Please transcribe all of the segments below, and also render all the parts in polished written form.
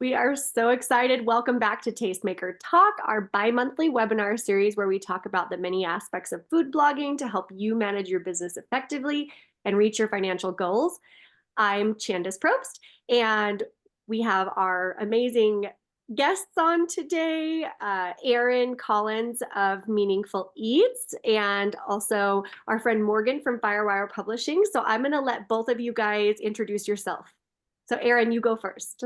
We are so excited. Welcome back to Tastemaker Talk, our bi-monthly webinar series where we talk about the many aspects of food blogging to help you manage your business effectively and reach your financial goals. I'm Chandice Probst, and we have our amazing guests on today, Erin Collins of Meaningful Eats, and also our friend Morgan from Firewire Publishing. So I'm going to let both of you guys introduce yourself. So Erin, you go first.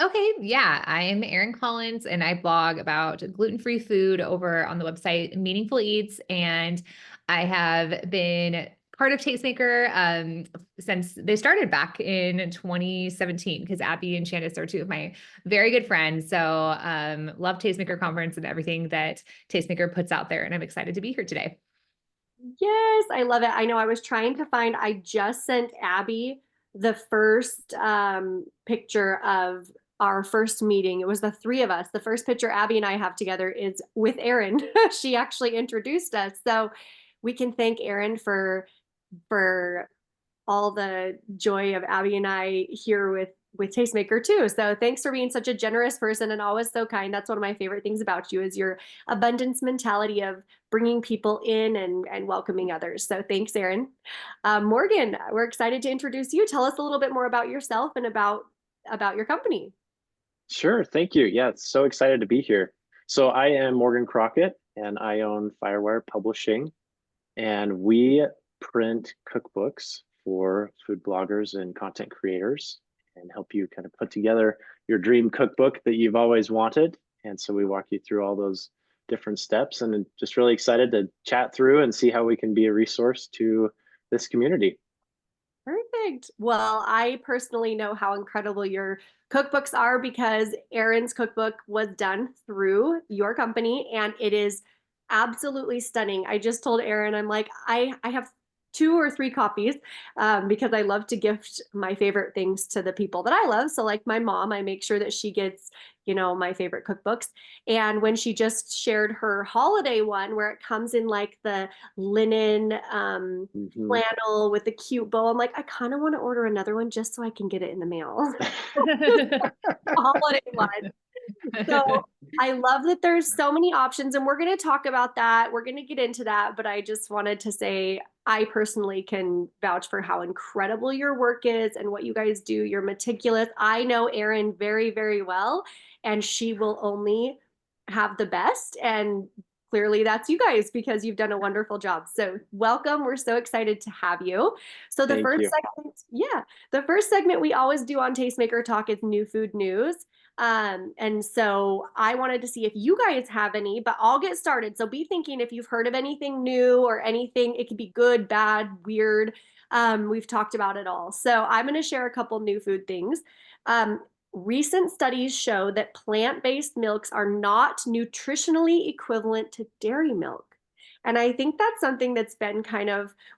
Okay, yeah, I'm Erin Collins and I blog about gluten-free food over on the website Meaningful Eats. And I have been part of Tastemaker since they started back in 2017 because Abby and Chandice are two of my very good friends. So love Tastemaker Conference and everything that Tastemaker puts out there. And I'm excited to be here today. Yes, I love it. I know I was trying to find, I just sent Abby the first picture of our first meeting. It was the three of us. The first picture Abby and I have together is with Erin. She actually introduced us. So we can thank Erin for all the joy of Abby and I here with Tastemaker too. So thanks for being such a generous person and always so kind. That's one of my favorite things about you is your abundance mentality of bringing people in and welcoming others. So thanks, Erin. Morgan, we're excited to introduce you. Tell us a little bit more about yourself and about your company. Sure, thank you. Yeah, it's so excited to be here. So I am Morgan Crockett and I own Firewire Publishing, and we print cookbooks for food bloggers and content creators and help you kind of put together your dream cookbook that you've always wanted. And so we walk you through all those different steps, and just really excited to chat through and see how we can be a resource to this community. Perfect. Well, I personally know how incredible your cookbooks are because Erin's cookbook was done through your company and it is absolutely stunning. I just told Erin, I'm like, I have 2 or 3 copies because I love to gift my favorite things to the people that I love. So like my mom, I make sure that she gets, my favorite cookbooks. And when she just shared her holiday one where it comes in like the linen flannel with the cute bow, I'm like, I kind of want to order another one just so I can get it in the mail. Holiday one. So I love that there's so many options, and we're going to talk about that. We're going to get into that, but I just wanted to say I personally can vouch for how incredible your work is and what you guys do. You're meticulous. I know Erin very, very well, and she will only have the best. And clearly that's you guys because you've done a wonderful job. So welcome. We're so excited to have you. So the first segment, the first segment we always do on Tastemaker Talk is new food news. And so I wanted to see if you guys have any, but I'll get started. So be thinking if you've heard of anything new or anything, it could be good, bad, weird. We've talked about it all. So I'm going to share a couple new food things. Recent studies show that plant-based milks are not nutritionally equivalent to dairy milk. And I think that's something that's been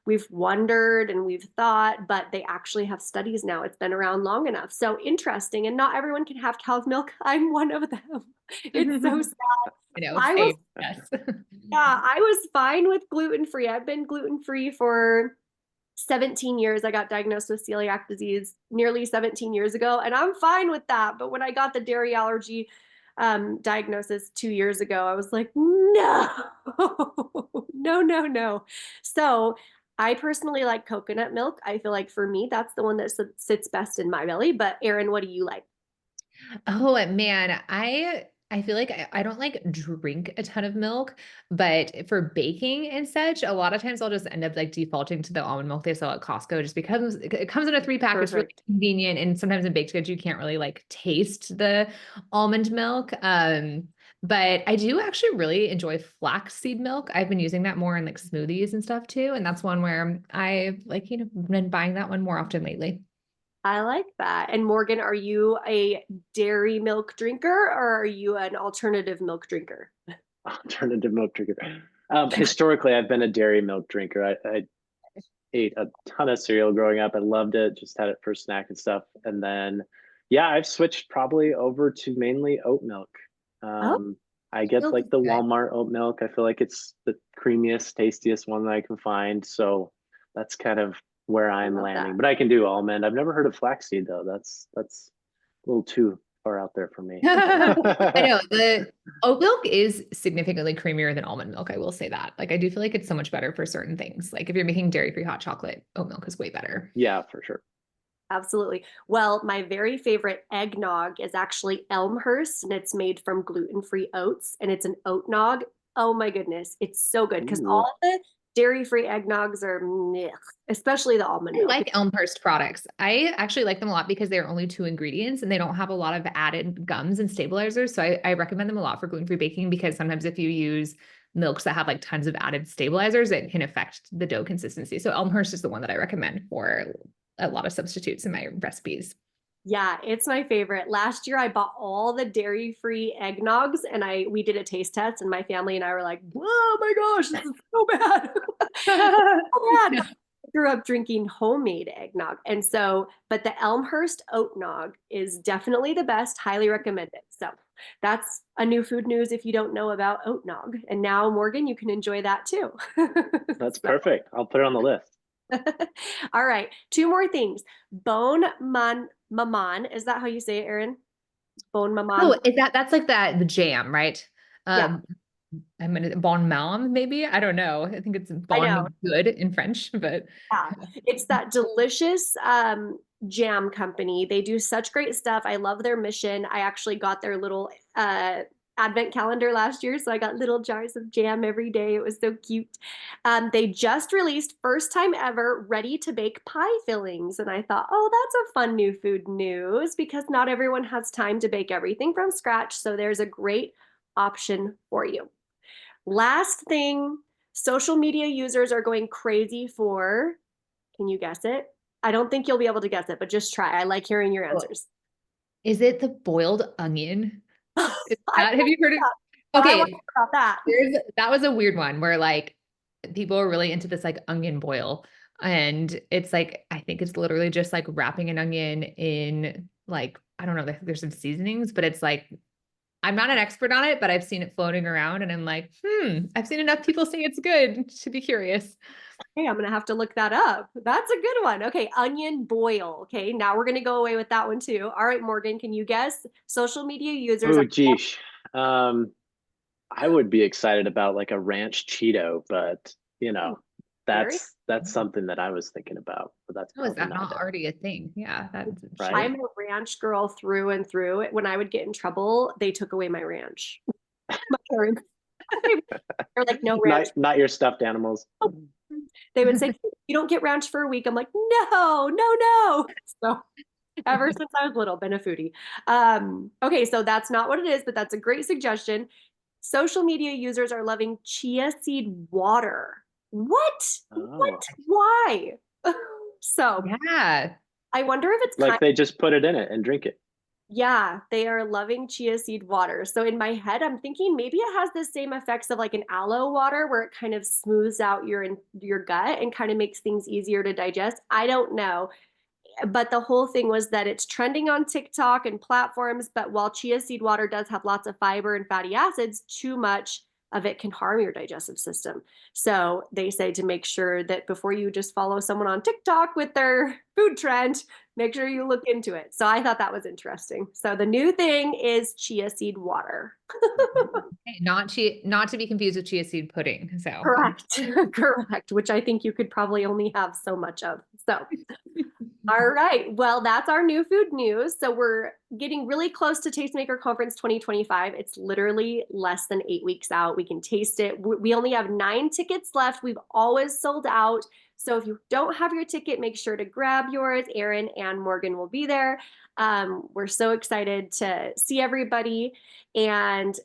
we've wondered and we've thought, but they actually have studies now. It's been around long enough. So interesting. And not everyone can have cow's milk. I'm one of them. It's so sad. I know. Yes. Yeah, I was fine with gluten-free. I've been gluten-free for 17 years. I got diagnosed with celiac disease nearly 17 years ago, and I'm fine with that. But when I got the dairy allergy diagnosis 2 years ago, I was like, no, no. So I personally like coconut milk. I feel like for me, that's the one that sits best in my belly. But Erin, what do you like? Oh man, I feel like I don't like drink a ton of milk, but for baking and such, a lot of times I'll just end up like defaulting to the almond milk they sell at Costco just because it comes in a 3-pack. It's really convenient. And sometimes in baked goods, you can't really like taste the almond milk. But I do actually really enjoy flaxseed milk. I've been using that more in like smoothies and stuff too. And that's one where I like, been buying that one more often lately. I like that. And Morgan, are you a dairy milk drinker or are you an alternative milk drinker? Alternative milk drinker. Historically, I've been a dairy milk drinker. I ate a ton of cereal growing up. I loved it, just had it for a snack and stuff. And then, yeah, I've switched probably over to mainly oat milk. I get like the Walmart oat milk. I feel like it's the creamiest, tastiest one that I can find. So that's kind of where I'm landing. But I can do almond. I've never heard of flaxseed though. That's a little too far out there for me. I know the oat milk is significantly creamier than almond milk. I will say that. Like, I do feel like it's so much better for certain things. Like if you're making dairy-free hot chocolate, oat milk is way better. Yeah, for sure. Absolutely. Well, my very favorite eggnog is actually Elmhurst, and it's made from gluten-free oats, and it's an oat nog. Oh my goodness, it's so good because Ooh. all the dairy-free eggnogs are meh, especially the almond I milk. like Elmhurst products. I actually like them a lot because they're only 2 ingredients and they don't have a lot of added gums and stabilizers. So I recommend them a lot for gluten-free baking because sometimes if you use milks that have like tons of added stabilizers, it can affect the dough consistency. So Elmhurst is the one that I recommend for a lot of substitutes in my recipes. Yeah, it's my favorite. Last year I bought all the dairy-free eggnogs and we did a taste test and my family and I were like, "Oh my gosh, this is so bad." So bad. I grew up drinking homemade eggnog. And so, but the Elmhurst oat nog is definitely the best, highly recommend it. So that's a new food news if you don't know about oat nog. And now, Morgan, you can enjoy that too. That's So, perfect. I'll put it on the list. all right, two more things. Bone maman, is that how you say it, Erin? Bone maman. Oh, is that's like the jam, right? Yeah, I'm gonna bon mam, maybe. I don't know. I think it's I bon know. means good in French, but Yeah, it's that delicious jam company. They do such great stuff. I love their mission. I actually got their little advent calendar last year, so I got little jars of jam every day. It was so cute. They just released first time ever ready to bake pie fillings, and I thought, oh, that's a fun new food news because not everyone has time to bake everything from scratch. So there's a great option for you. Last thing, social media users are going crazy for, can you guess it? I don't think you'll be able to guess it, but just try. I like hearing your oh, answers. is it the boiled onion? I Have you heard it? but I want to Okay, hear about that. that was a weird one where like people are really into this like onion boil. And it's like, I think it's literally just like wrapping an onion in like, I don't know, there's some seasonings, but it's like, I'm not an expert on it, but I've seen it floating around and I'm like, I've seen enough people say it's good to be curious. Hey, I'm gonna have to look that up. That's a good one. Okay, onion boil. Okay, now we're gonna go away with that one too. All right, Morgan, can you guess? Social media users Oh, are geesh. I would be excited about like a ranch Cheeto, but very. that's something that I was thinking about, but that's Oh, is probably that not not it, already a thing? Yeah, that's right? I'm a ranch girl through and through. When I would get in trouble, they took away my ranch. My parents, they're like, no ranch. Not your stuffed animals. They would say, you don't get ranch for a week. I'm like, no, no, no. So ever since I was little, been a foodie. Okay, so that's not what it is, but that's a great suggestion. Social media users are loving chia seed water. What? Oh, Why? So yeah. I wonder if it's like they just put it in it and drink it. yeah, they are loving chia seed water. So in my head, I'm thinking maybe it has the same effects of like an aloe water where it kind of smooths out your gut and kind of makes things easier to digest. I don't know. But the whole thing was that it's trending on TikTok and platforms. But while chia seed water does have lots of fiber and fatty acids, too much of it can harm your digestive system. So they say to make sure that before you just follow someone on TikTok with their food trend, make sure you look into it. So I thought that was interesting. So the new thing is chia seed water. Okay, not to be confused with chia seed pudding. So Correct. Correct. Which I think you could probably only have so much of. So all right. Well, that's our new food news. So we're getting really close to Tastemaker Conference 2025. It's literally less than 8 weeks out. We can taste it. We only have 9 tickets left. We've always sold out. So if you don't have your ticket, make sure to grab yours. Erin and Morgan will be there. We're so excited to see everybody. And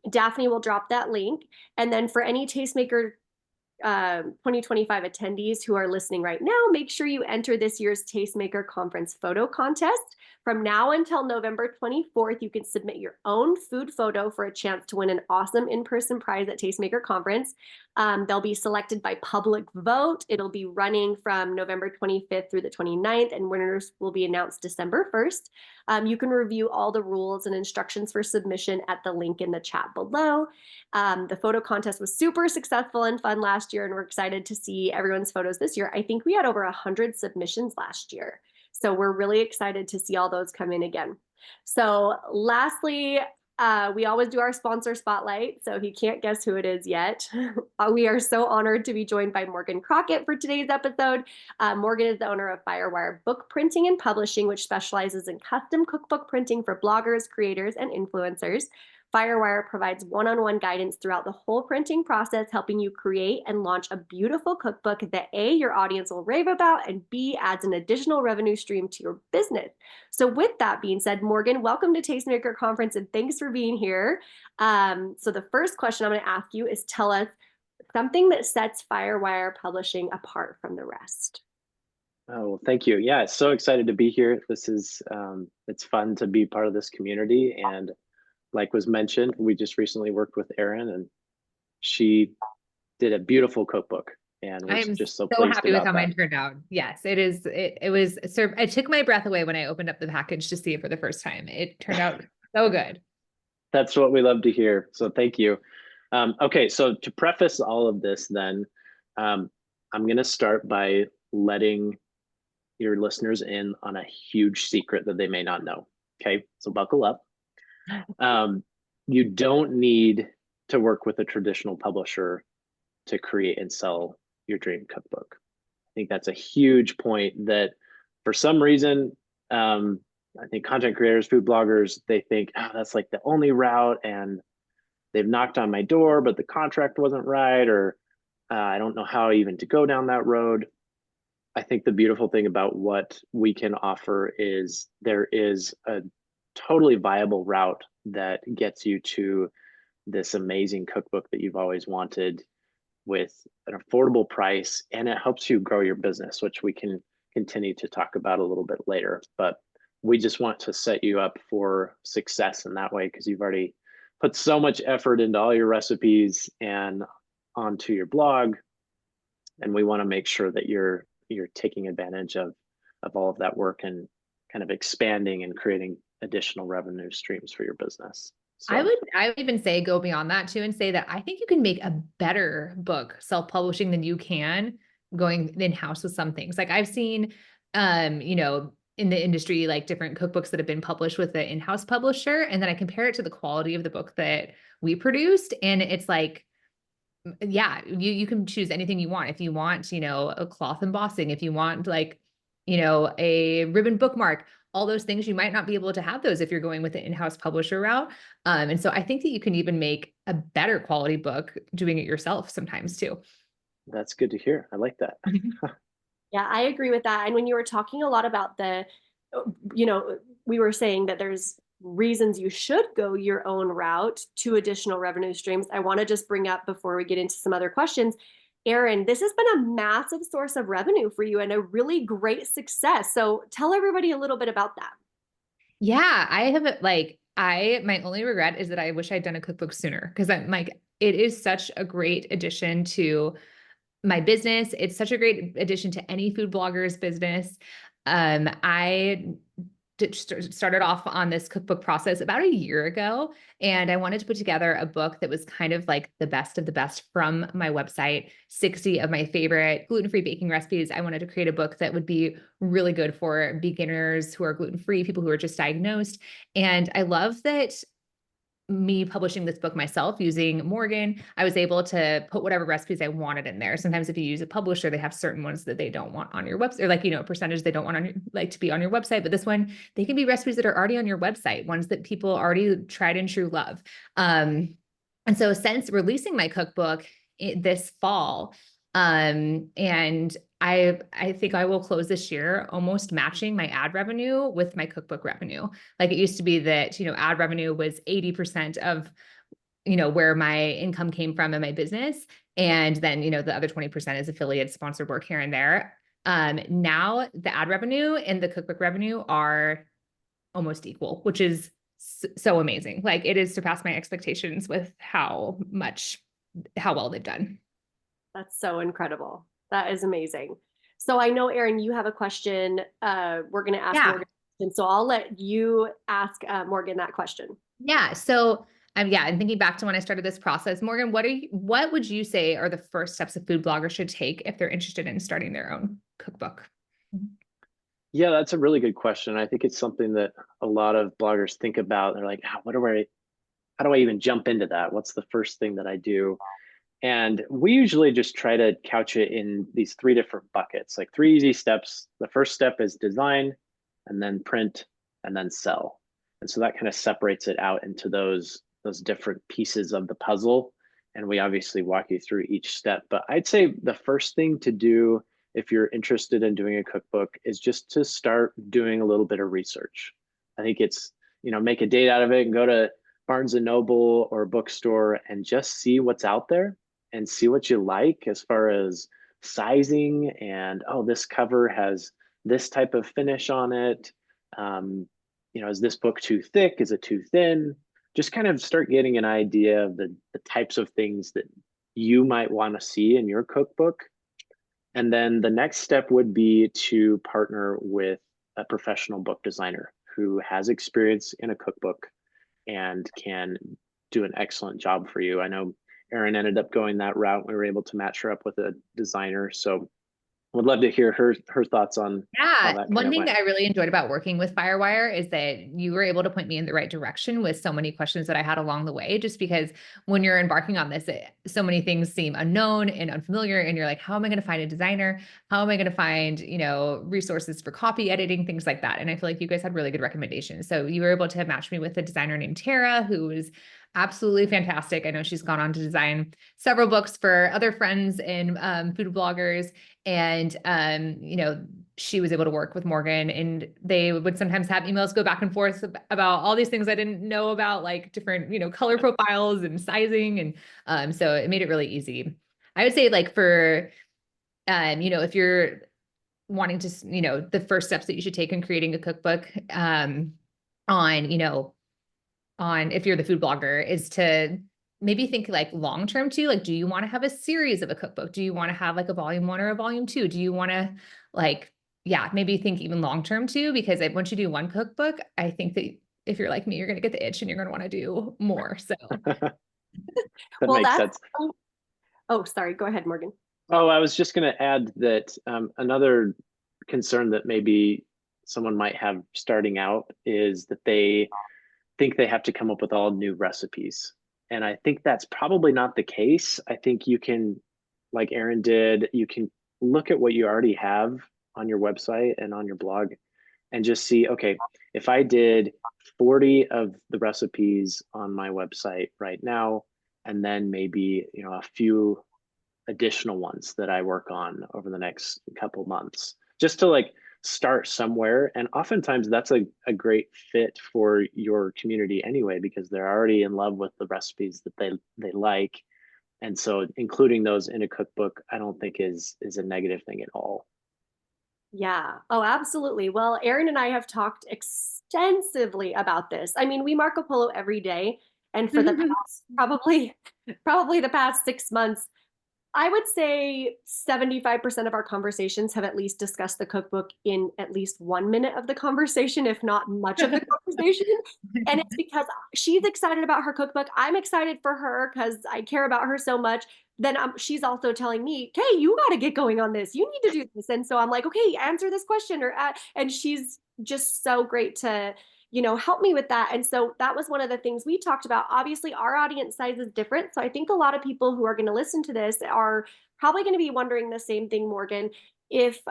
Daphne will drop that link. And then for any Tastemaker 2025 attendees who are listening right now, make sure you enter this year's Tastemaker Conference photo contest. From now until November 24th, you can submit your own food photo for a chance to win an awesome in-person prize at Tastemaker Conference. They'll be selected by public vote. It'll be running from November 25th through the 29th, and winners will be announced December 1st. You can review all the rules and instructions for submission at the link in the chat below. The photo contest was super successful and fun last year, and we're excited to see everyone's photos this year. I think we had over 100 submissions last year. So we're really excited to see all those come in again. So lastly, we always do our sponsor spotlight. So if you can't guess who it is yet, we are so honored to be joined by Morgan Crockett for today's episode. Morgan is the owner of Firewire Book Printing and Publishing, which specializes in custom cookbook printing for bloggers, creators, and influencers. Firewire provides one-on-one guidance throughout the whole printing process, helping you create and launch a beautiful cookbook that A, your audience will rave about, and B, adds an additional revenue stream to your business. So with that being said, Morgan, welcome to Tastemaker Conference and thanks for being here. So the first question I'm going to ask you is tell us something that sets Firewire Publishing apart from the rest. Oh, well, thank you. Yeah, so excited to be here. This is, it's fun to be part of this community. And like was mentioned, we just recently worked with Erin and she did a beautiful cookbook. And we're I'm just so so pleased happy with about how that. mine turned out. Yes, it is. It was, it took my breath away when I opened up the package to see it for the first time. It turned out so good. That's what we love to hear. So thank you. Okay, so to preface all of this then, I'm going to start by letting your listeners in on a huge secret that they may not know. Okay, so buckle up. You don't need to work with a traditional publisher to create and sell your dream cookbook. I think that's a huge point that for some reason, I think content creators, food bloggers, they think, oh, that's like the only route and they've knocked on my door, but the contract wasn't right, or I don't know how even to go down that road. I think the beautiful thing about what we can offer is there is a totally viable route that gets you to this amazing cookbook that you've always wanted with an affordable price, and it helps you grow your business, which we can continue to talk about a little bit later. But we just want to set you up for success in that way because you've already put so much effort into all your recipes and onto your blog, and we want to make sure that you're taking advantage of all of that work and kind of expanding and creating additional revenue streams for your business. So I would even say go beyond that too and say that I think you can make a better book self-publishing than you can going in-house with some things. Like I've seen, you know, in the industry, like different cookbooks that have been published with the in-house publisher. And then I compare it to the quality of the book that we produced. And it's like, yeah, you can choose anything you want. If you want, you know, a cloth embossing, if you want like, you know, a ribbon bookmark, all those things, you might not be able to have those if you're going with the in-house publisher route. And so I think that you can even make a better quality book doing it yourself sometimes too. that's good to hear. I like that. Yeah, I agree with that. And when you were talking a lot about the, you know, we were saying that there's reasons you should go your own route to additional revenue streams. I want to just bring up before we get into some other questions, Erin, this has been a massive source of revenue for you and a really great success. So tell everybody a little bit about that. Yeah, I have like, my only regret is that I wish I'd done a cookbook sooner because I'm like, it is such a great addition to my business. It's such a great addition to any food blogger's business. I started off on this cookbook process about a year ago, and I wanted to put together a book that was kind of like the best of the best from my website, 60 of my favorite gluten-free baking recipes. I wanted to create a book that would be really good for beginners who are gluten-free, people who are just diagnosed. And I love that me publishing this book myself using Morgan, I was able to put whatever recipes I wanted in there. Sometimes if you use a publisher, they have certain ones that they don't want on your website, or like, you know, a percentage they don't want on your, like to be on your website. But this one, they can be recipes that are already on your website, ones that people already tried and true love. And so since releasing my cookbook this fall, and I think I will close this year almost matching my ad revenue with my cookbook revenue. Like it used to be that, you know, ad revenue was 80% of, you know, where my income came from in my business. And then, you know, the other 20% is affiliate sponsored work here and there. Now the ad revenue and the cookbook revenue are almost equal, which is so amazing. Like it has surpassed my expectations with how well they've done. That's so incredible. That is amazing. So I know, Erin, you have a question. We're going to ask Morgan. So I'll let you ask Morgan that question. Yeah. So I'm thinking back to when I started this process. Morgan, what would you say are the first steps a food blogger should take if they're interested in starting their own cookbook? Yeah, that's a really good question. I think it's something that a lot of bloggers think about. They're like, how do I even jump into that? What's the first thing that I do? And we usually just try to couch it in these three different buckets, like three easy steps. The first step is design, and then print, and then sell. And so that kind of separates it out into those different pieces of the puzzle. And we obviously walk you through each step. But I'd say the first thing to do if you're interested in doing a cookbook is just to start doing a little bit of research. I think it's, make a date out of it and go to Barnes and Noble or a bookstore and just see what's out there and see what you like as far as sizing and, oh, this cover has this type of finish on it. Is this book too thick? Is it too thin? Just kind of start getting an idea of the types of things that you might want to see in your cookbook. And then the next step would be to partner with a professional book designer who has experience in a cookbook and can do an excellent job for you. I know Erin ended up going that route. We were able to match her up with a designer. So would love to hear her thoughts on how Yeah. that kind One of thing went. that I really enjoyed about working with Firewire is that you were able to point me in the right direction with so many questions that I had along the way, just because when you're embarking on this, so many things seem unknown and unfamiliar. And you're like, how am I going to find a designer? How am I going to find, resources for copy editing, things like that. And I feel like you guys had really good recommendations. So you were able to match me with a designer named Tara, who is absolutely fantastic. I know she's gone on to design several books for other friends and food bloggers. And, she was able to work with Morgan, and they would sometimes have emails go back and forth about all these things I didn't know about, like different, color profiles and sizing. And so it made it really easy. I would say like for, if you're wanting to, the first steps that you should take in creating a cookbook, on if you're the food blogger, is to maybe think like long term too. Like, do you want to have a series of a cookbook? Do you want to have like a volume 1 or a volume 2? Do you want to like, yeah, maybe think even long term too? Because once you do one cookbook, I think that if you're like me, you're going to get the itch and you're going to want to do more. So That Well, makes that's, sense. oh, sorry. Go ahead, Morgan. Oh, I was just going to add that another concern that maybe someone might have starting out is that they think they have to come up with all new recipes. And I think that's probably not the case. I think you can, like Erin did, you can look at what you already have on your website and on your blog and just see, okay, if I did 40 of the recipes on my website right now, and then maybe, a few additional ones that I work on over the next couple months, just to like start somewhere. And oftentimes that's a great fit for your community anyway, because they're already in love with the recipes that they like. And so including those in a cookbook, I don't think is a negative thing at all. Yeah. Oh, absolutely. Well, Erin and I have talked extensively about this. I mean, we Marco Polo every day, and for the past probably the past 6 months, I would say 75% of our conversations have at least discussed the cookbook in at least 1 minute of the conversation, if not much of the conversation. And it's because she's excited about her cookbook. I'm excited for her because I care about her so much. Then she's also telling me, "Hey, you got to get going on this. You need to do this." And so I'm like, "Okay, answer this question," and she's just so great to help me with that. And so that was one of the things we talked about. Obviously, our audience size is different. So I think a lot of people who are going to listen to this are probably going to be wondering the same thing, Morgan. If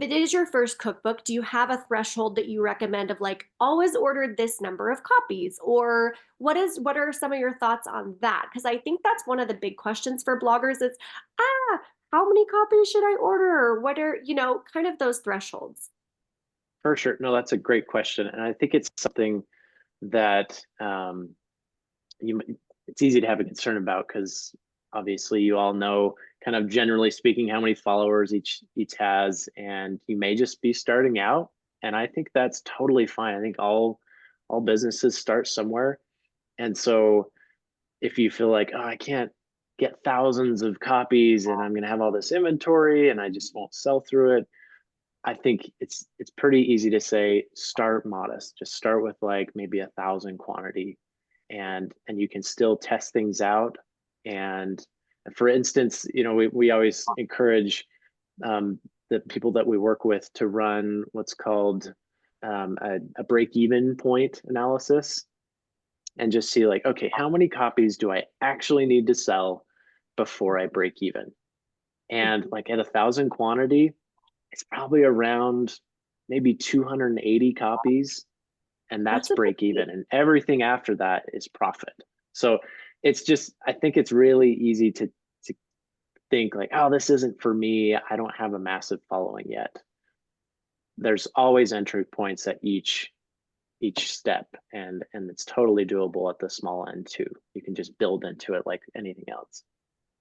it is your first cookbook, do you have a threshold that you recommend of like always order this number of copies? Or what are some of your thoughts on that? Because I think that's one of the big questions for bloggers is, how many copies should I order? Or what are, kind of those thresholds? For sure. No, that's a great question. And I think it's something that you it's easy to have a concern about because obviously you all know kind of generally speaking how many followers each has, and you may just be starting out. And I think that's totally fine. I think all businesses start somewhere. And so if you feel like, oh, I can't get thousands of copies and I'm going to have all this inventory and I just won't sell through it, I think it's pretty easy to say start modest. Just start with like maybe 1,000 quantity, and you can still test things out. And for instance, we always encourage the people that we work with to run what's called a break-even point analysis, and just see like, okay, how many copies do I actually need to sell before I break even? And like at 1,000 quantity, it's probably around maybe 280 copies, and that's break even. And everything after that is profit. So it's just, I think it's really easy to think like, oh, this isn't for me. I don't have a massive following yet. There's always entry points at each step, and it's totally doable at the small end too. You can just build into it like anything else.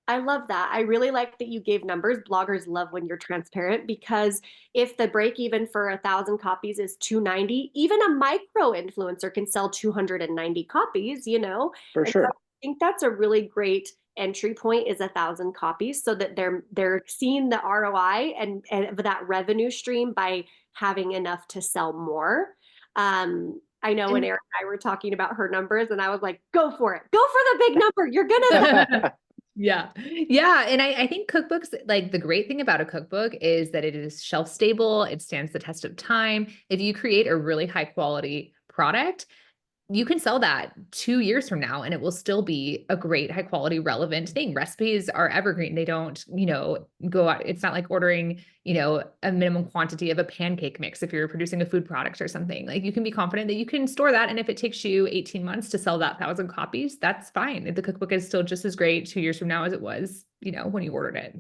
I love that. I really like that you gave numbers. Bloggers love when you're transparent, because if the break even for 1,000 copies is 290, even a micro influencer can sell 290 copies, you know? For And so sure. I think that's a really great entry point, is 1,000 copies, so that they're seeing the ROI and that revenue stream by having enough to sell more. I know when Erin and I were talking about her numbers, and I was like, go for it. Go for the big number. You're gonna Yeah. Yeah. And I think cookbooks, like the great thing about a cookbook is that it is shelf stable. It stands the test of time. If you create a really high quality product, you can sell that 2 years from now and it will still be a great, high quality, relevant thing. Recipes are evergreen. They don't, go out. It's not like ordering, a minimum quantity of a pancake mix if you're producing a food product or something. Like you can be confident that you can store that. And if it takes you 18 months to sell that 1,000 copies, that's fine. The cookbook is still just as great 2 years from now as it was, when you ordered it.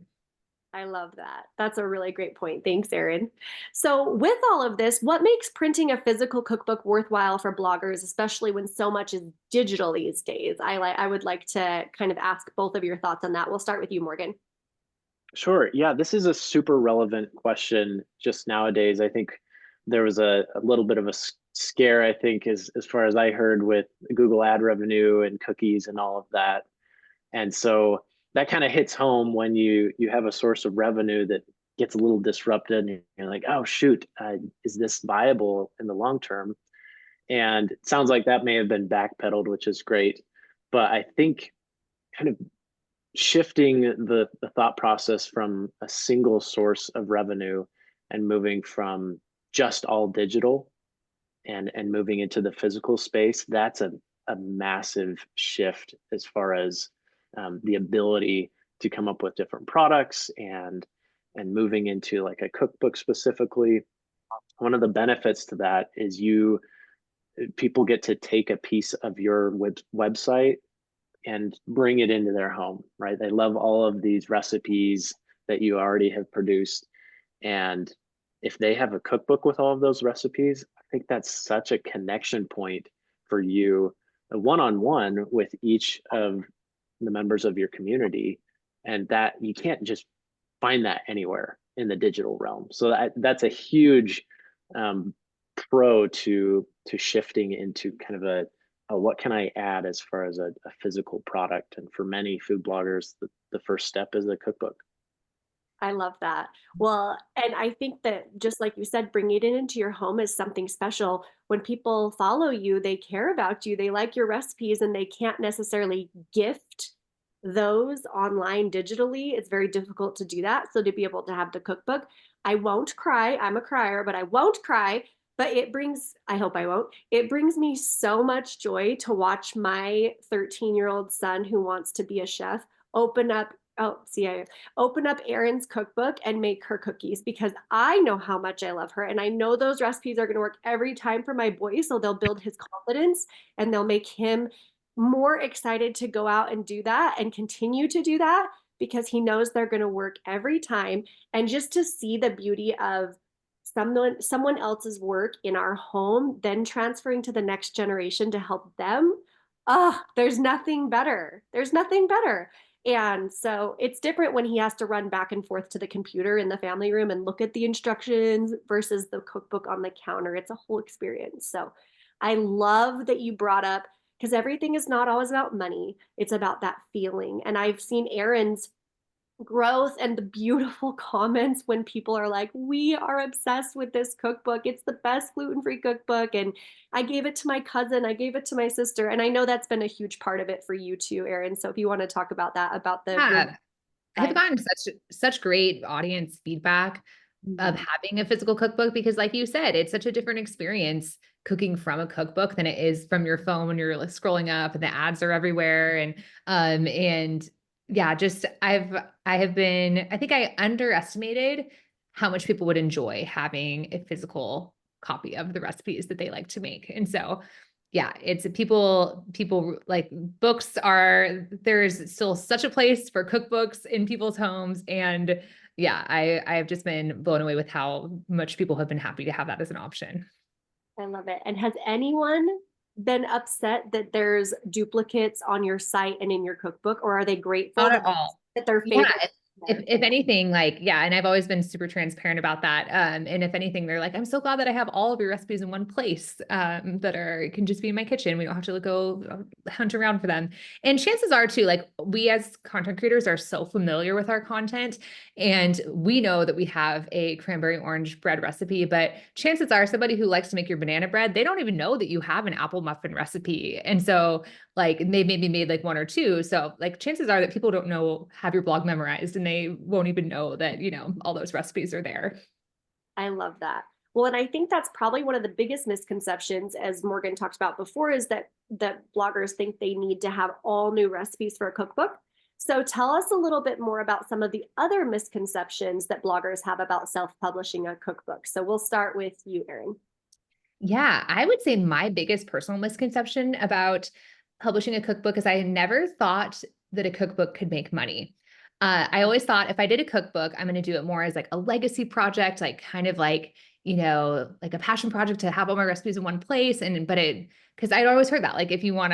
I love that. That's a really great point. Thanks, Erin. So, with all of this, what makes printing a physical cookbook worthwhile for bloggers, especially when so much is digital these days? I would like to kind of ask both of your thoughts on that. We'll start with you, Morgan. Sure. Yeah, this is a super relevant question just nowadays. I think there was a little bit of a scare, I think, as far as I heard, with Google ad revenue and cookies and all of that. And so that kind of hits home when you have a source of revenue that gets a little disrupted, and you're like, oh, shoot, is this viable in the long term? And it sounds like that may have been backpedaled, which is great. But I think kind of shifting the thought process from a single source of revenue and moving from just all digital and moving into the physical space, that's a massive shift as far as the ability to come up with different products and moving into like a cookbook specifically. One of the benefits to that is people get to take a piece of your website and bring it into their home, right? They love all of these recipes that you already have produced. And if they have a cookbook with all of those recipes, I think that's such a connection point for you, a one-on-one with each of the members of your community. And that you can't just find that anywhere in the digital realm. So that's a huge pro to shifting into kind of a what can I add as far as a physical product. And for many food bloggers, the first step is a cookbook. I love that. Well, and I think that just like you said, bringing it into your home is something special. When people follow you, they care about you, they like your recipes, and they can't necessarily gift those online digitally. It's very difficult to do that. So to be able to have the cookbook, I won't cry. I'm a crier, but I won't cry. But I hope I won't. It brings me so much joy to watch my 13-year-old son who wants to be a chef open up. Oh, see, I open up Erin's cookbook and make her cookies, because I know how much I love her. And I know those recipes are going to work every time for my boy. So they'll build his confidence and they'll make him more excited to go out and do that and continue to do that, because he knows they're going to work every time. And just to see the beauty of someone else's work in our home, then transferring to the next generation to help them. There's nothing better. There's nothing better. And so it's different when he has to run back and forth to the computer in the family room and look at the instructions versus the cookbook on the counter. It's a whole experience. So I love that you brought up, because everything is not always about money. It's about that feeling. And I've seen Erin's growth and the beautiful comments when people are like, we are obsessed with this cookbook. It's the best gluten-free cookbook. And I gave it to my cousin. I gave it to my sister. And I know that's been a huge part of it for you too, Erin. So if you want to talk about that, about the Yeah. I've gotten such great audience feedback of having a physical cookbook, because like you said, it's such a different experience cooking from a cookbook than it is from your phone when you're like scrolling up and the ads are everywhere. And yeah, just I think I underestimated how much people would enjoy having a physical copy of the recipes that they like to make. And so yeah, it's people like books there's still such a place for cookbooks in people's homes. And yeah, I've just been blown away with how much people have been happy to have that as an option. I love it. And has anyone been upset that there's duplicates on your site and in your cookbook, or are they grateful Not at all. that their Yeah, favorite? if anything, like, yeah, and I've always been super transparent about that. And if anything, they're like, I'm so glad that I have all of your recipes in one place, can just be in my kitchen. We don't have to go hunt around for them. And chances are too, like we as content creators are so familiar with our content, and we know that we have a cranberry orange bread recipe, but chances are somebody who likes to make your banana bread, they don't even know that you have an apple muffin recipe. And so like they maybe made like one or two. So like chances are that people don't have your blog memorized, and they won't even know that, all those recipes are there. I love that. Well, and I think that's probably one of the biggest misconceptions, as Morgan talked about before, is that bloggers think they need to have all new recipes for a cookbook. So tell us a little bit more about some of the other misconceptions that bloggers have about self-publishing a cookbook. So we'll start with you, Erin. Yeah, I would say my biggest personal misconception about publishing a cookbook is I never thought that a cookbook could make money. I always thought if I did a cookbook, I'm going to do it more as like a legacy project, like kind of like, like a passion project to have all my recipes in one place. Because I'd always heard that, like, if you're going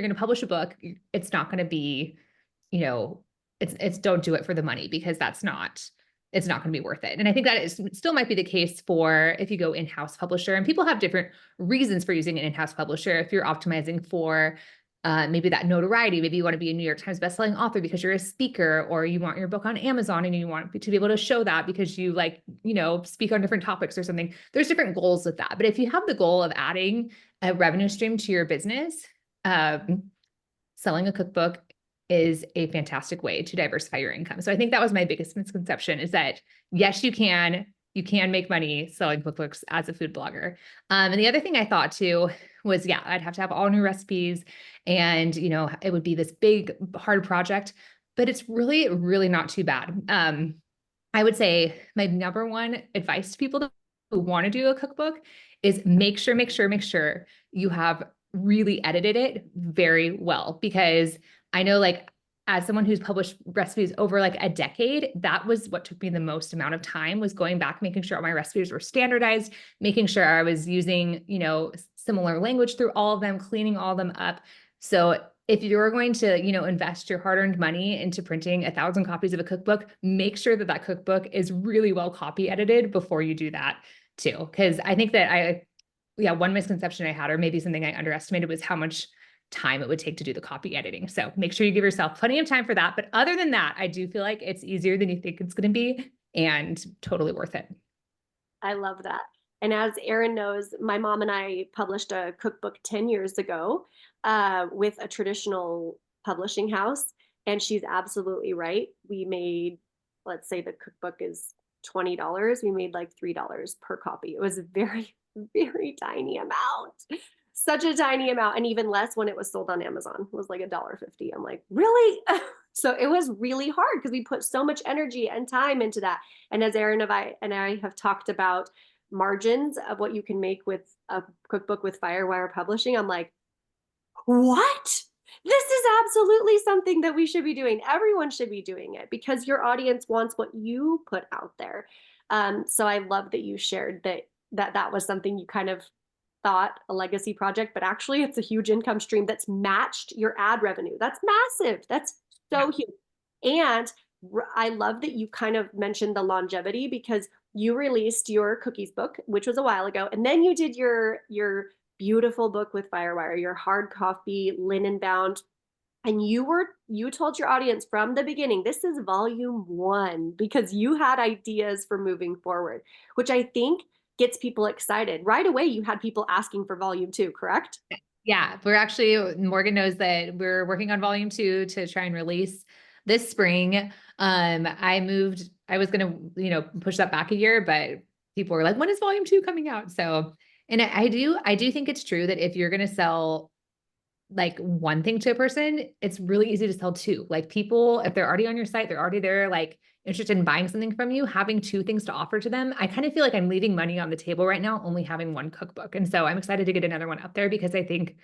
to publish a book, it's not going to be, it's don't do it for the money, because it's not going to be worth it. And I think that still might be the case for if you go in-house publisher, and people have different reasons for using an in-house publisher. If you're optimizing for maybe that notoriety, maybe you want to be a New York Times bestselling author because you're a speaker, or you want your book on Amazon and you want to be able to show that because you speak on different topics or something. There's different goals with that. But if you have the goal of adding a revenue stream to your business, selling a cookbook is a fantastic way to diversify your income. So I think that was my biggest misconception, is that yes, you can make money selling cookbooks as a food blogger. And the other thing I thought too was, yeah, I'd have to have all new recipes, and, it would be this big, hard project, but it's really, really not too bad. I would say my number one advice to people who want to do a cookbook is make sure you have really edited it very well, because I know, like, as someone who's published recipes over like a decade, that was what took me the most amount of time, was going back, making sure all my recipes were standardized, making sure I was using, similar language through all of them, cleaning all of them up. So if you're going to, invest your hard-earned money into printing 1,000 copies of a cookbook, make sure that cookbook is really well copy edited before you do that too. Because I think that one misconception I had, or maybe something I underestimated, was how much time it would take to do the copy editing. So make sure you give yourself plenty of time for that. But other than that, I do feel like it's easier than you think it's going to be, and totally worth it. I love that. And as Erin knows, my mom and I published a cookbook 10 years ago with a traditional publishing house. And she's absolutely right. We made, let's say the cookbook is $20. We made like $3 per copy. It was a very, very tiny amount. Such a tiny amount, and even less when it was sold on Amazon. It was like $1.50. I'm like, really? So it was really hard because we put so much energy and time into that. And as Erin and I have talked about margins of what you can make with a cookbook with Firewire Publishing, I'm like, what? This is absolutely something that we should be doing. Everyone should be doing it, because your audience wants what you put out there. So I love that you shared that was something you kind of thought a legacy project, but actually it's a huge income stream that's matched your ad revenue. That's massive. That's so huge. And I love that you kind of mentioned the longevity, because you released your cookies book, which was a while ago, and then you did your beautiful book with Firewire, your hard copy, linen bound. And you told your audience from the beginning, this is volume 1, because you had ideas for moving forward, which I think gets people excited. Right away, you had people asking for volume 2, correct? Yeah, Morgan knows that we're working on volume 2 to try and release this spring, I was gonna, push that back a year, but people were like, when is volume 2 coming out? So, and I do think it's true that if you're gonna sell like one thing to a person, it's really easy to sell two. Like people, if they're already on your site, they're already there, like interested in buying something from you, having two things to offer to them. I kind of feel like I'm leaving money on the table right now, only having one cookbook. And so I'm excited to get another one up there because I think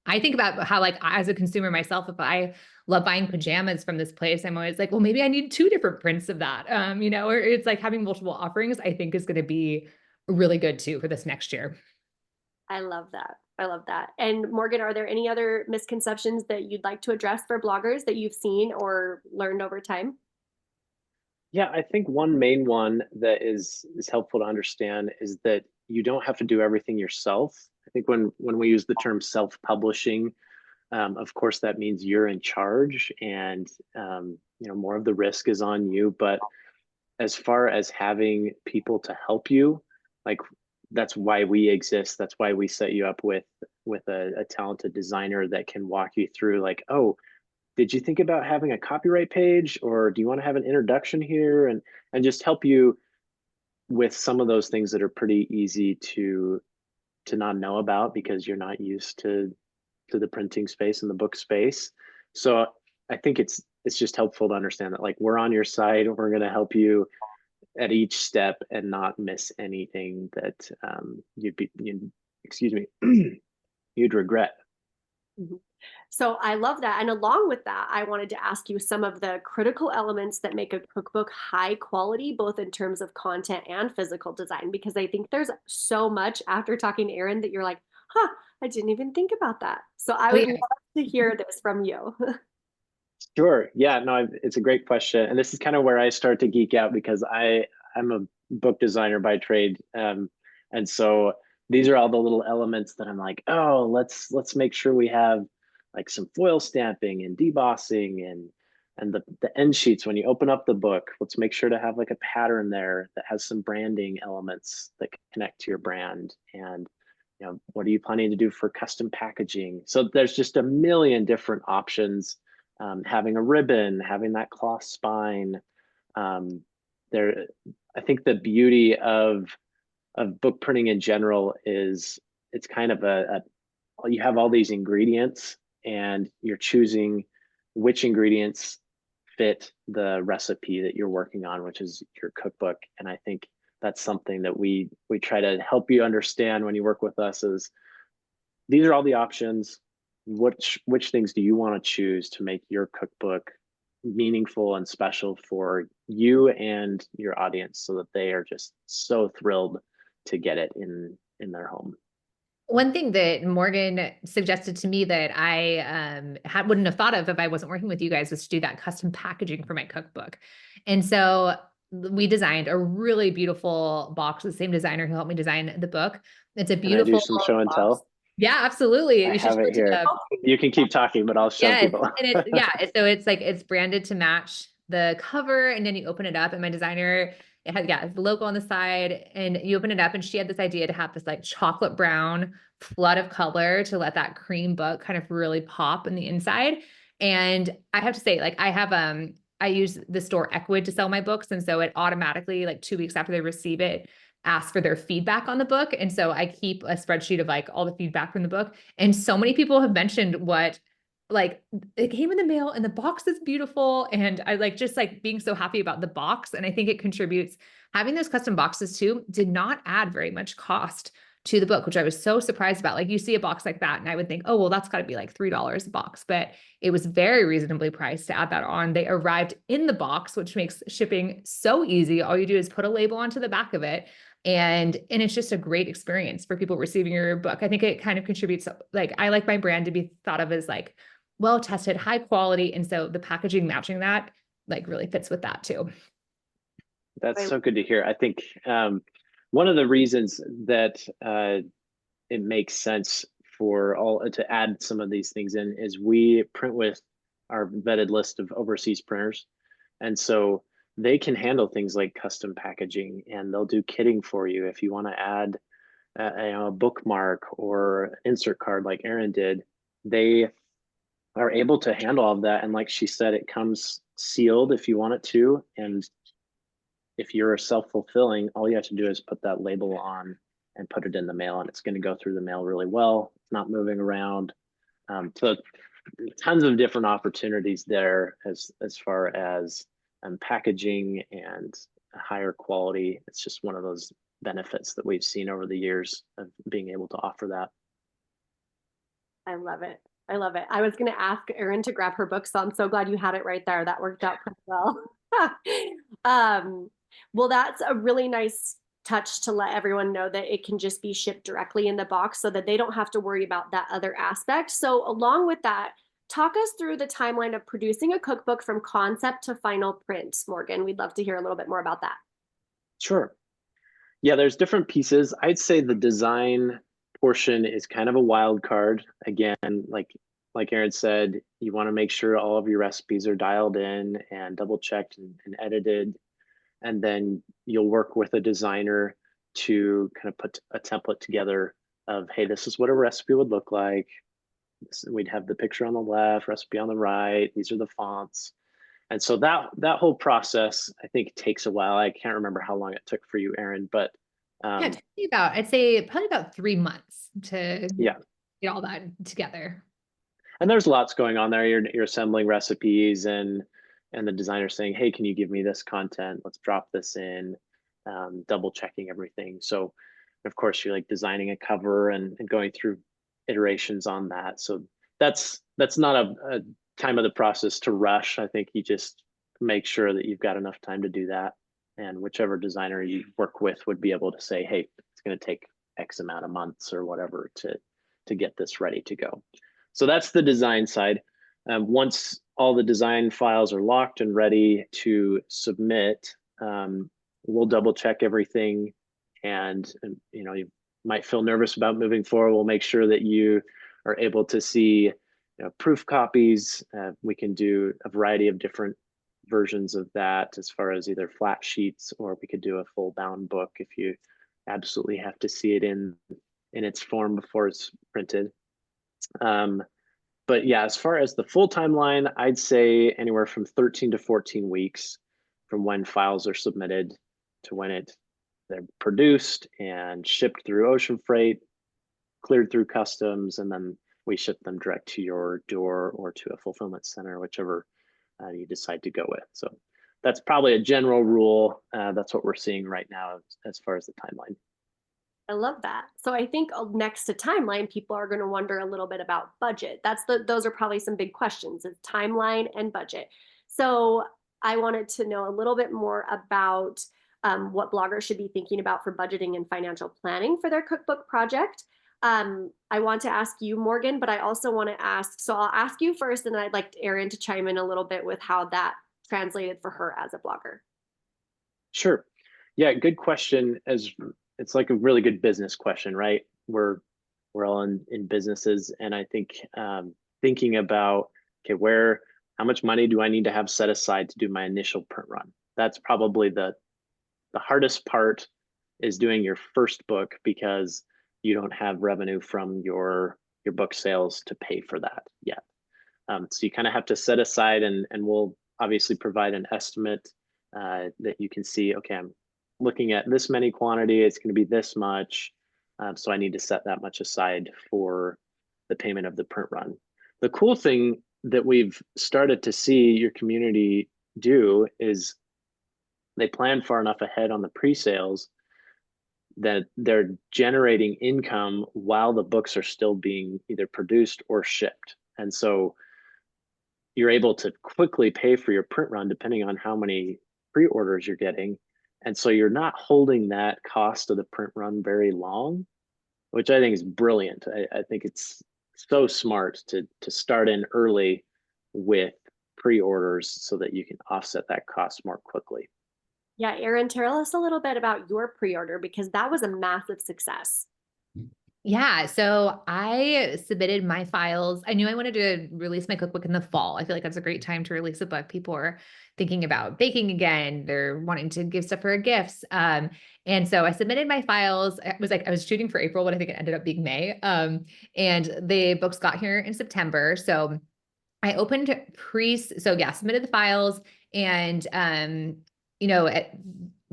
about how, like, as a consumer myself, if I love buying pajamas from this place, I'm always like, well, maybe I need two different prints of that. Or it's like having multiple offerings, I think is going to be really good too for this next year. I love that. I love that. And Morgan, are there any other misconceptions that you'd like to address for bloggers that you've seen or learned over time? Yeah, I think one main one that is helpful to understand is that you don't have to do everything yourself. I think when we use the term self-publishing, of course that means you're in charge, and more of the risk is on you. But as far as having people to help you, like, that's why we exist. That's why we set you up with a talented designer that can walk you through, like, oh, did you think about having a copyright page, or do you want to have an introduction here, and just help you with some of those things that are pretty easy to not know about because you're not used to the printing space and the book space. So I think it's just helpful to understand that, like, we're on your side. We're going to help you at each step and not miss anything that excuse me, you'd regret. Mhm. So I love that. And along with that, I wanted to ask you some of the critical elements that make a cookbook high quality, both in terms of content and physical design, because I think there's so much after talking to Erin that you're like, huh, I didn't even think about that. So I Oh would yeah. love to hear this from you. Sure. Yeah, no, it's a great question. And this is kind of where I start to geek out because I'm a book designer by trade. And so these are all the little elements that I'm like, oh, let's make sure we have like some foil stamping and debossing and the end sheets when you open up the book. Let's make sure to have like a pattern there that has some branding elements that connect to your brand. And what are you planning to do for custom packaging? So there's just a million different options. Having a ribbon, having that cloth spine. There, I think the beauty of book printing in general is it's kind of you have all these ingredients and you're choosing which ingredients fit the recipe that you're working on, which is your cookbook. And I think that's something that we try to help you understand when you work with us is these are all the options. Which things do you want to choose to make your cookbook meaningful and special for you and your audience so that they are just so thrilled to get it in their home? One thing that Morgan suggested to me that I wouldn't have thought of if I wasn't working with you guys was to do that custom packaging for my cookbook. And so we designed a really beautiful box, the same designer who helped me design the book. It's a Can I do beautiful some show and box. tell? Yeah, absolutely. I You should have show it it to here. the You can keep talking, but I'll show Yes, people. and it's yeah, so it's like it's branded to match the cover, and then you open it up, and my designer, it had the logo on the side, and you open it up, and she had this idea to have this like chocolate brown flood of color to let that cream book kind of really pop in the inside. And I have to say, like I use the store Equid to sell my books, and so it automatically, like 2 weeks after they receive it, asks for their feedback on the book. And so I keep a spreadsheet of like all the feedback from the book. And so many people have mentioned what like it came in the mail and the box is beautiful. And I like just like being so happy about the box. And I think it contributes having those custom boxes too did not add very much cost to the book, which I was so surprised about. Like you see a box like that and I would think, oh, well, that's got to be like $3 a box, but it was very reasonably priced to add that on. They arrived in the box, which makes shipping so easy. All you do is put a label onto the back of it. And it's just a great experience for people receiving your book. I think it kind of contributes, like I like my brand to be thought of as like well tested, high quality. And so the packaging matching that like really fits with that too. That's so good to hear. I think one of the reasons that it makes sense for all to add some of these things in is we print with our vetted list of overseas printers. And so they can handle things like custom packaging, and they'll do kitting for you if you want to add a bookmark or insert card like Erin did. They are able to handle all of that. And like she said, it comes sealed if you want it to. And if you're self-fulfilling, all you have to do is put that label on and put it in the mail, and it's going to go through the mail really well. It's not moving around. So tons of different opportunities there as far as packaging and higher quality. It's just one of those benefits that we've seen over the years of being able to offer that. I love it. I love it. I was going to ask Erin to grab her book, so I'm so glad you had it right there. That worked out pretty well. Well, that's a really nice touch to let everyone know that it can just be shipped directly in the box so that they don't have to worry about that other aspect. So along with that, talk us through the timeline of producing a cookbook from concept to final print, Morgan. We'd love to hear a little bit more about that. Sure. Yeah, there's different pieces. I'd say the design portion is kind of a wild card. Again, like Erin said, you want to make sure all of your recipes are dialed in and double checked and edited. And then you'll work with a designer to kind of put a template together of, hey, this is what a recipe would look like. We'd have the picture on the left, recipe on the right. These are the fonts. And so that whole process, I think, takes a while. I can't remember how long it took for you, Erin, but Yeah, it took me I'd say probably about 3 months to yeah, get all that together. and there's lots going on there. You're assembling recipes and the designer saying, hey, can you give me this content? Let's drop this in, double checking everything. So of course you're like designing a cover and going through iterations on that. So that's not a time of the process to rush. I think you just make sure that you've got enough time to do that. And whichever designer you work with would be able to say, hey, it's going to take X amount of months or whatever to get this ready to go. So that's the design side. Once all the design files are locked and ready to submit, we'll double check everything. And you might feel nervous about moving forward. We'll make sure that you are able to see proof copies. We can do a variety of different versions of that as far as either flat sheets, or we could do a full bound book if you absolutely have to see it in its form before it's printed. But yeah, as far as the full timeline, I'd say anywhere from 13 to 14 weeks from when files are submitted to when they're produced and shipped through ocean freight, cleared through customs, and then we ship them direct to your door or to a fulfillment center, whichever you decide to go with. So that's probably a general rule. That's what we're seeing right now as far as the timeline. I love that. So I think next to timeline, people are going to wonder a little bit about budget. Those are probably some big questions: is timeline and budget. So I wanted to know a little bit more about what bloggers should be thinking about for budgeting and financial planning for their cookbook project. I want to ask you, Morgan, but I also want to ask, so I'll ask you first, and then I'd like Erin to chime in a little bit with how that translated for her as a blogger. Sure. Yeah, good question. It's like a really good business question, right? We're all in businesses, and I think thinking about, okay, how much money do I need to have set aside to do my initial print run? That's probably the hardest part, is doing your first book, because you don't have revenue from your book sales to pay for that yet. So you kind of have to set aside, and we'll obviously provide an estimate that you can see, okay, I'm looking at this many quantity, it's going to be this much. So I need to set that much aside for the payment of the print run. The cool thing that we've started to see your community do is they plan far enough ahead on the pre-sales that they're generating income while the books are still being either produced or shipped. And so you're able to quickly pay for your print run depending on how many pre-orders you're getting. And so you're not holding that cost of the print run very long, which I think is brilliant. I think it's so smart to start in early with pre-orders so that you can offset that cost more quickly. Yeah, Erin, tell us a little bit about your pre-order, because that was a massive success. Yeah, so I submitted my files. I knew I wanted to release my cookbook in the fall. I feel like that's a great time to release a book. People are thinking about baking again. They're wanting to give stuff for gifts. And so I submitted my files. I was shooting for April, but I think it ended up being May. And the books got here in September. So I opened submitted the files, and,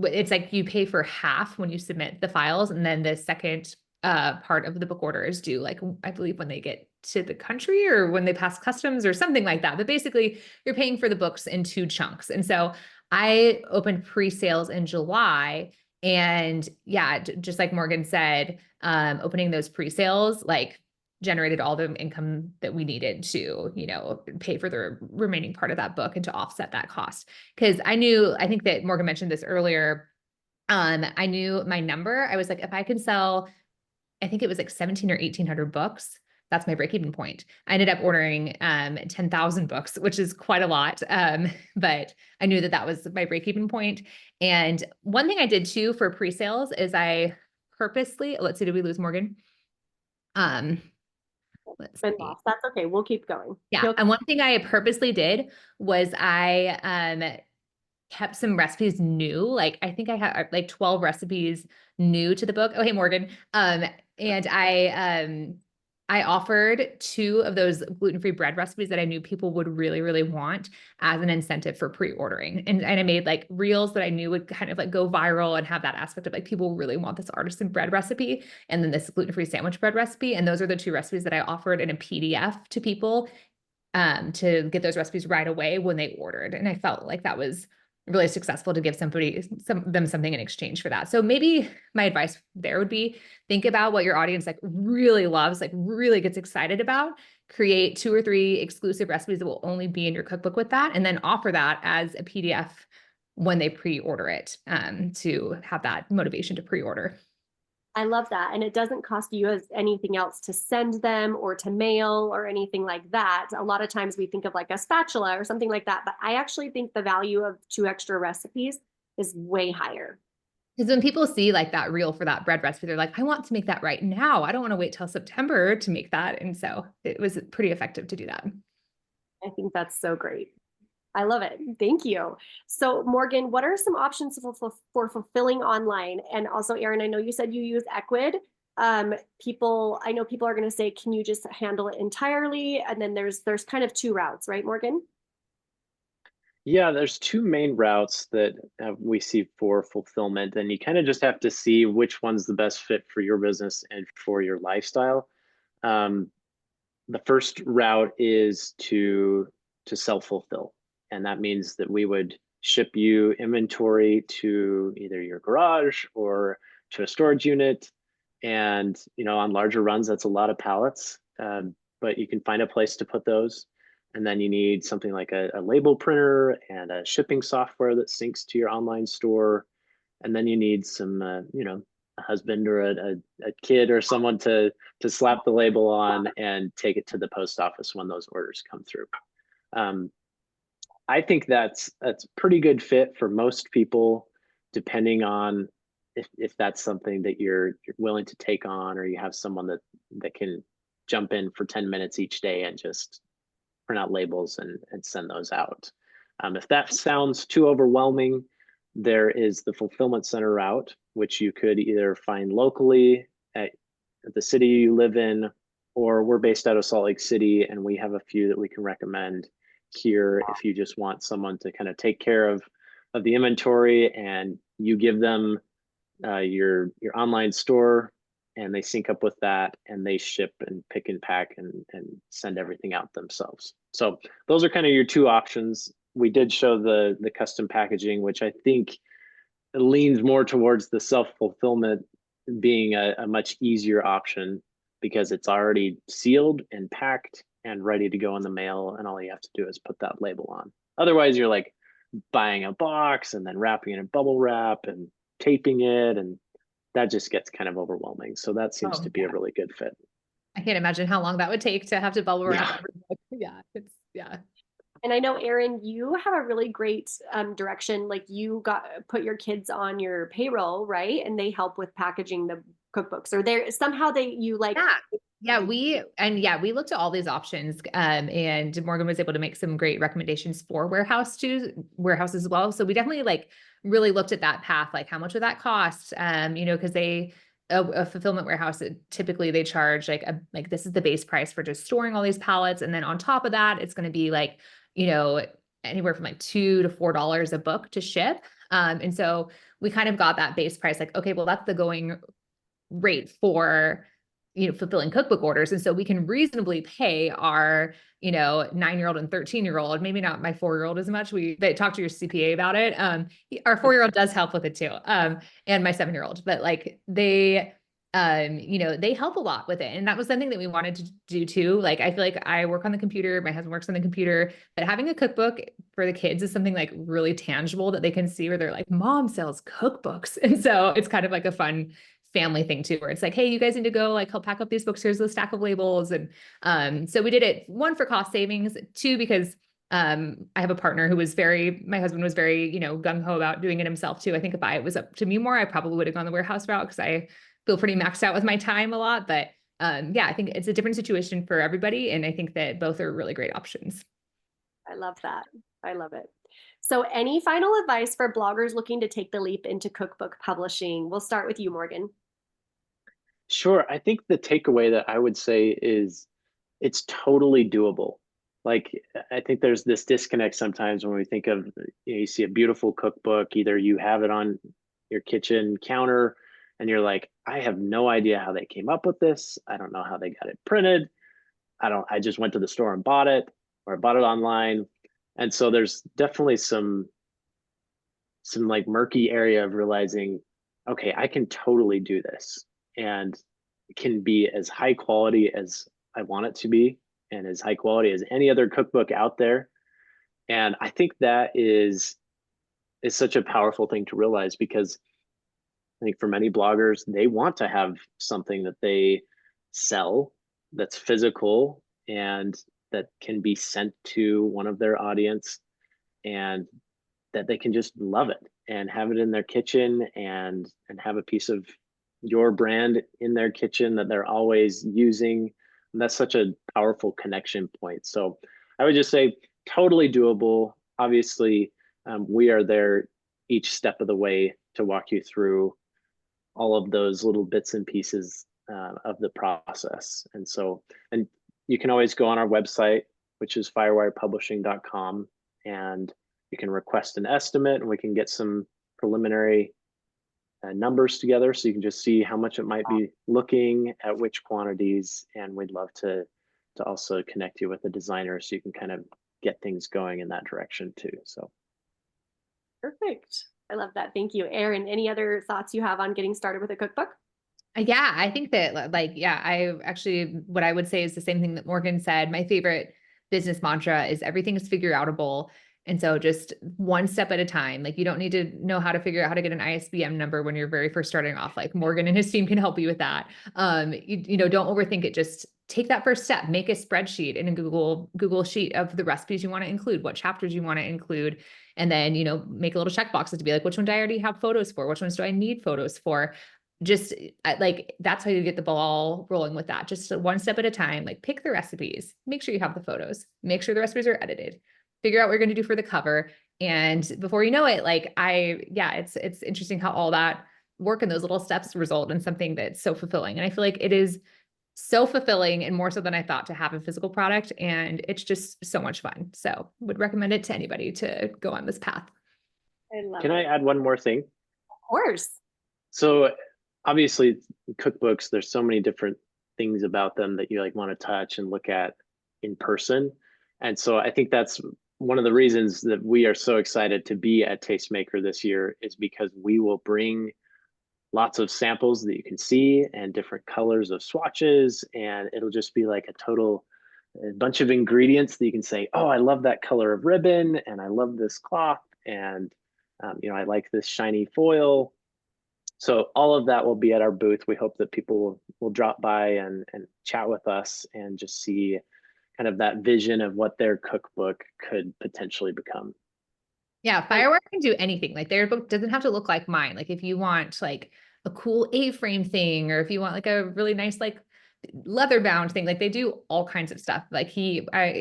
it's like you pay for half when you submit the files. And then the second part of the book order is due, like, I believe when they get to the country or when they pass customs or something like that. But basically you're paying for the books in 2 chunks. And so I opened pre-sales in July, and just like Morgan said, opening those pre-sales, like, generated all the income that we needed to, pay for the remaining part of that book and to offset that cost. Cause I think that Morgan mentioned this earlier. I knew my number. I was like, if I can sell, I think it was like 17 or 1800 books, that's my break-even point. I ended up ordering 10,000 books, which is quite a lot. But I knew that was my break-even point. And one thing I did too for pre-sales is I purposely, let's see, did we lose Morgan? Let's Been see. lost. That's okay. We'll keep going. Yeah. And one thing I purposely did was I kept some recipes new. Like, I think I had like 12 recipes new to the book. Oh, hey, Morgan. And I offered 2 of those gluten-free bread recipes that I knew people would really, really want as an incentive for pre-ordering. And I made like reels that I knew would kind of like go viral and have that aspect of like, people really want this artisan bread recipe, and then this gluten-free sandwich bread recipe. And those are the 2 recipes that I offered in a PDF to people to get those recipes right away when they ordered. And I felt like that was really successful to give them something in exchange for that. So maybe my advice there would be, think about what your audience like really loves, like really gets excited about, create 2 or 3 exclusive recipes that will only be in your cookbook with that, and then offer that as a PDF when they pre-order it, to have that motivation to pre-order. I love that. And it doesn't cost you as anything else to send them or to mail or anything like that. A lot of times we think of like a spatula or something like that, but I actually think the value of 2 extra recipes is way higher. Because when people see like that reel for that bread recipe, they're like, I want to make that right now. I don't want to wait till September to make that. And so it was pretty effective to do that. I think that's so great. I love it. Thank you. So Morgan, what are some options for fulfilling online? And also, Erin, I know you said you use Ecwid. I know people are going to say, can you just handle it entirely? And then there's kind of 2 routes, right, Morgan? Yeah, there's 2 main routes that we see for fulfillment, and you kind of just have to see which one's the best fit for your business and for your lifestyle. The first route is to self-fulfill. And that means that we would ship you inventory to either your garage or to a storage unit. And, on larger runs, that's a lot of pallets, but you can find a place to put those. And then you need something like a label printer and a shipping software that syncs to your online store. And then you need some, a husband or a kid or someone to slap the label on and take it to the post office when those orders come through. I think that's a pretty good fit for most people, depending on if that's something that you're willing to take on, or you have someone that can jump in for 10 minutes each day and just print out labels and send those out. If that sounds too overwhelming, there is the fulfillment center route, which you could either find locally at the city you live in, or we're based out of Salt Lake City, and we have a few that we can recommend here if you just want someone to kind of take care of the inventory, and you give them your online store, and they sync up with that, and they ship and pick and pack and send everything out themselves. So those are kind of your 2 options. We did show the custom packaging, which I think leans more towards the self-fulfillment being a much easier option, because it's already sealed and packed and ready to go in the mail, and all you have to do is put that label on. Otherwise, you're like buying a box and then wrapping it in bubble wrap and taping it, and that just gets kind of overwhelming. So that seems to be a really good fit. I can't imagine how long that would take to have to bubble wrap. Yeah. Every book. Yeah. And I know, Erin, you have a really great direction. Like, you put your kids on your payroll, right? And they help with packaging the cookbooks, or they're somehow we looked at all these options, and Morgan was able to make some great recommendations for warehouses as well. So we definitely really looked at that path, like how much would that cost? Because they a fulfillment warehouse, typically they charge like this is the base price for just storing all these pallets. And then on top of that, it's going to be like, anywhere from like $2 to $4 a book to ship. And so we kind of got that base price, like, okay, well, that's the going rate for, fulfilling cookbook orders. And so we can reasonably pay our, 9-year-old and 13-year-old, maybe not my 4-year-old as much. They talk to your CPA about it. Our 4-year-old does help with it too. And my 7-year-old, but like they help a lot with it. And that was something that we wanted to do too. Like, I feel like I work on the computer, my husband works on the computer, but having a cookbook for the kids is something like really tangible that they can see, where they're like, mom sells cookbooks. And so it's kind of like a fun family thing too, where it's like, hey, you guys need to go like help pack up these books. Here's the stack of labels. And so we did it, 1, for cost savings, 2, because I have a partner who was my husband was very, gung-ho about doing it himself too. I think if it was up to me more, I probably would have gone the warehouse route, because I feel pretty maxed out with my time a lot. But yeah, I think it's a different situation for everybody. And I think that both are really great options. I love that. I love it. So any final advice for bloggers looking to take the leap into cookbook publishing? We'll start with you, Morgan. Sure. I think the takeaway that I would say is it's totally doable. Like, I think there's this disconnect sometimes when we think of, you see a beautiful cookbook, either you have it on your kitchen counter and you're like, I have no idea how they came up with this. I don't know how they got it printed. I just went to the store and bought it, or I bought it online. And so there's definitely some like murky area of realizing, okay, I can totally do this, and it can be as high quality as I want it to be, and as high quality as any other cookbook out there. And I think that is such a powerful thing to realize, because I think for many bloggers, they want to have something that they sell that's physical and that can be sent to one of their audience, and that they can just love it and have it in their kitchen, and have a piece of your brand in their kitchen that they're always using. And that's such a powerful connection point. So I would just say totally doable. Obviously, we are there each step of the way to walk you through all of those little bits and pieces of the process. And you can always go on our website, which is firewirepublishing.com, and you can request an estimate, and we can get some preliminary numbers together, so you can just see how much it might be looking at, which quantities. And we'd love to also connect you with a designer, so you can kind of get things going in that direction too. So perfect. I love that. Thank you. Erin, any other thoughts you have on getting started with a cookbook? Yeah, I think that what I would say is the same thing that Morgan said. My favorite business mantra is everything is figure outable. And so just one step at a time. Like, you don't need to know how to figure out how to get an ISBN number when you're very first starting off. Like, Morgan and his team can help you with that. Don't overthink it. Just take that first step, make a spreadsheet in a Google sheet of the recipes you want to include, what chapters you want to include. And then, make a little checkboxes to be like, which one do I already have photos for? Which ones do I need photos for? Just like, that's how you get the ball rolling with that. Just one step at a time. Like, pick the recipes, make sure you have the photos, make sure the recipes are edited, figure out what you're going to do for the cover. And before you know it, it's interesting how all that work and those little steps result in something that's so fulfilling. And I feel like it is so fulfilling, and more so than I thought, to have a physical product. And it's just so much fun. So would recommend it to anybody to go on this path. Can I add one more thing? Of course. So obviously cookbooks, there's so many different things about them that you want to touch and look at in person. And so I think that's one of the reasons that we are so excited to be at Tastemaker this year, is because we will bring lots of samples that you can see, and different colors of swatches. And it'll just be like a bunch of ingredients that you can say, oh, I love that color of ribbon, and I love this cloth, and I like this shiny foil. So all of that will be at our booth. We hope that people will drop by and chat with us, and just see kind of that vision of what their cookbook could potentially become. Yeah, Firewire can do anything. Like, their book doesn't have to look like mine. Like, if you want like a cool A-frame thing, or if you want like a really nice leather bound thing, like, they do all kinds of stuff. Like,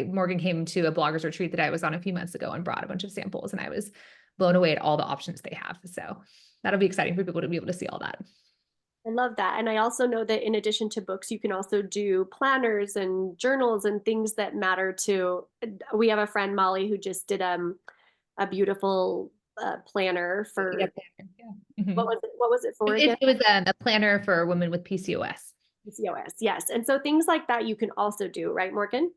Morgan came to a bloggers retreat that I was on a few months ago and brought a bunch of samples, and I was blown away at all the options they have. So that'll be exciting for people to be able to see all that. I love that. And I also know that in addition to books, you can also do planners and journals and things that matter to. We have a friend, Molly, who just did a beautiful planner for Yeah, planner, yeah. what was it? What was it for again? It was a planner for women with PCOS. PCOS, yes. And so things like that you can also do, right, Morgan?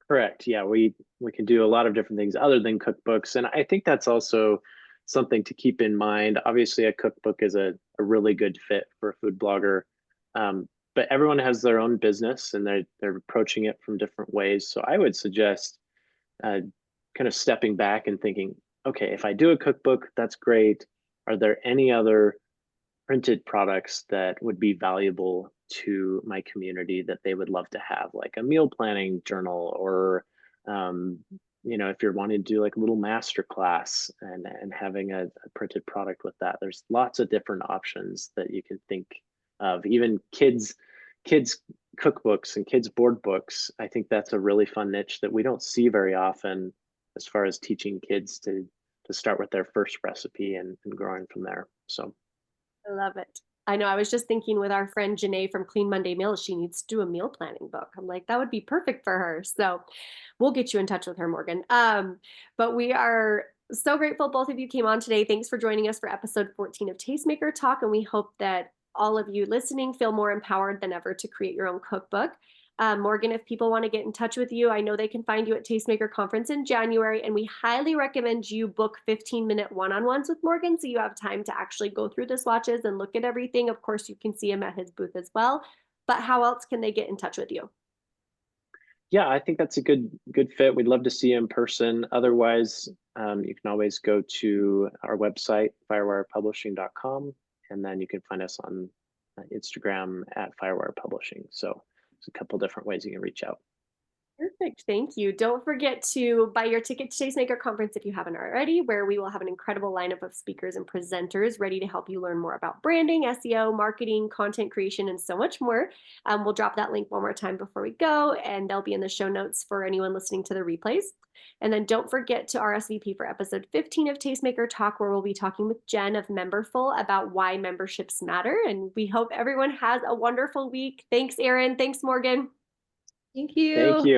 Correct. Yeah, we can do a lot of different things other than cookbooks, and I think that's also something to keep in mind. Obviously, a cookbook is a really good fit for a food blogger, but everyone has their own business and they're approaching it from different ways. So I would suggest kind of stepping back and thinking, okay, if I do a cookbook, that's great. Are there any other printed products that would be valuable to my community that they would love to have, like a meal planning journal, or if you're wanting to do like a little master class and having a printed product with that. There's lots of different options that you can think of. Even kids cookbooks and kids board books. I think that's a really fun niche that we don't see very often, as far as teaching kids to start with their first recipe and growing from there. So I love it. I know. I was just thinking with our friend Janae from Clean Monday Meals, she needs to do a meal planning book. I'm like, that would be perfect for her. So we'll get you in touch with her, Morgan. But we are so grateful both of you came on today. Thanks for joining us for episode 14 of Tastemaker Talk. And we hope that all of you listening feel more empowered than ever to create your own cookbook. Morgan, if people want to get in touch with you, I know they can find you at Tastemaker Conference in January, and we highly recommend you book 15-minute one-on-ones with Morgan so you have time to actually go through the swatches and look at everything. Of course, you can see him at his booth as well, but how else can they get in touch with you? yeah, I think that's a good fit. We'd love to see you in person. Otherwise, you can always go to our website, firewirepublishing.com, and then you can find us on Instagram at Firewire Publishing. So there's a couple different ways you can reach out. Perfect. Thank you. Don't forget to buy your ticket to Tastemaker Conference if you haven't already, where we will have an incredible lineup of speakers and presenters ready to help you learn more about branding, SEO, marketing, content creation, and so much more. We'll drop that link one more time before we go, and they'll be in the show notes for anyone listening to the replays. And then don't forget to RSVP for episode 15 of Tastemaker Talk, where we'll be talking with Jen of Memberful about why memberships matter. And we hope everyone has a wonderful week. Thanks, Erin. Thanks, Morgan. Thank you. Thank you.